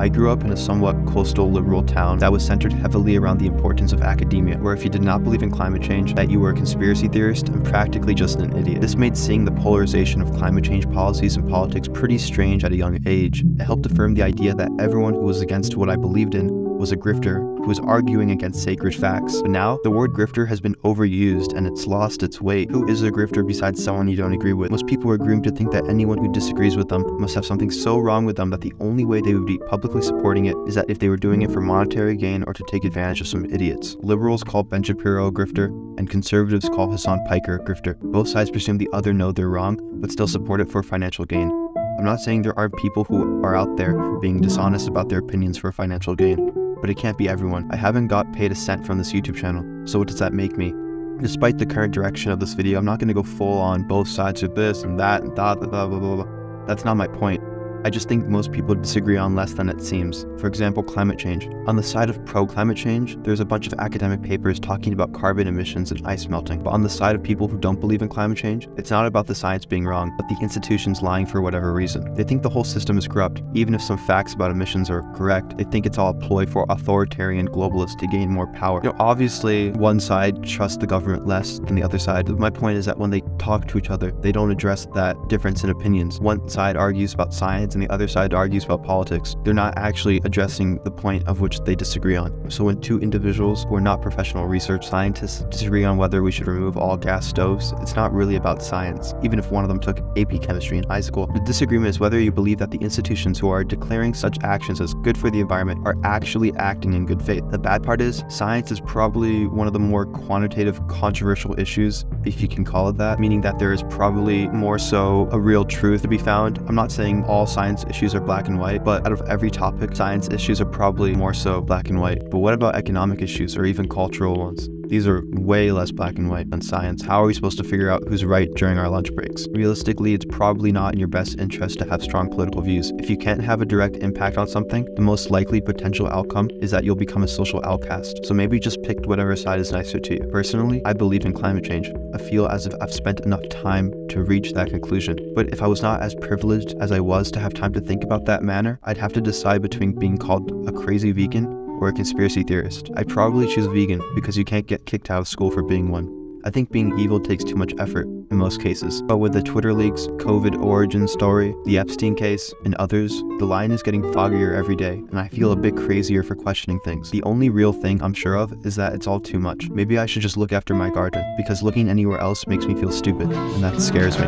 I grew up in a somewhat coastal liberal town that was centered heavily around the importance of academia, where if you did not believe in climate change, that you were a conspiracy theorist and practically just an idiot. This made seeing the polarization of climate change policies and politics pretty strange at a young age. It helped affirm the idea that everyone who was against what I believed in was a grifter who was arguing against sacred facts. But now, the word grifter has been overused and it's lost its weight. Who is a grifter besides someone you don't agree with? Most people are groomed to think that anyone who disagrees with them must have something so wrong with them that the only way they would be publicly supporting it is that if they were doing it for monetary gain or to take advantage of some idiots. Liberals call Ben Shapiro a grifter, and conservatives call Hassan Piker a grifter. Both sides presume the other know they're wrong, but still support it for financial gain. I'm not saying there aren't people who are out there being dishonest about their opinions for financial gain, but it can't be everyone. I haven't got paid a cent from this YouTube channel, so what does that make me? Despite the current direction of this video, I'm not going to go full on both sides of this and that and blah, blah, blah, blah, blah. That's not my point. I just think most people disagree on less than it seems. For example, climate change. On the side of pro-climate change, there's a bunch of academic papers talking about carbon emissions and ice melting. But on the side of people who don't believe in climate change, it's not about the science being wrong, but the institutions lying for whatever reason. They think the whole system is corrupt. Even if some facts about emissions are correct, they think it's all a ploy for authoritarian globalists to gain more power. Obviously, one side trusts the government less than the other side. My point is that when they talk to each other, they don't address that difference in opinions. One side argues about science and the other side argues about politics. They're not actually addressing the point of which they disagree on. So when two individuals who are not professional research scientists disagree on whether we should remove all gas stoves, it's not really about science, even if one of them took AP chemistry in high school. The disagreement is whether you believe that the institutions who are declaring such actions as good for the environment are actually acting in good faith. The bad part is, science is probably one of the more quantitative, controversial issues, if you can call it that, meaning that there is probably more so a real truth to be found. I'm not saying all science issues are black and white, but out of every topic, science issues are probably more so black and white. But what about economic issues or even cultural ones? These are way less black and white than science. How are we supposed to figure out who's right during our lunch breaks? Realistically, it's probably not in your best interest to have strong political views. If you can't have a direct impact on something, the most likely potential outcome is that you'll become a social outcast. So maybe just pick whatever side is nicer to you. Personally, I believe in climate change. I feel as if I've spent enough time to reach that conclusion. But if I was not as privileged as I was to have time to think about that manner, I'd have to decide between being called a crazy vegan or a conspiracy theorist. I'd probably choose vegan because you can't get kicked out of school for being one. I think being evil takes too much effort in most cases. But with the Twitter leaks, COVID origin story, the Epstein case, and others, the line is getting foggier every day, and I feel a bit crazier for questioning things. The only real thing I'm sure of is that it's all too much. Maybe I should just look after my garden, because looking anywhere else makes me feel stupid, and that scares me.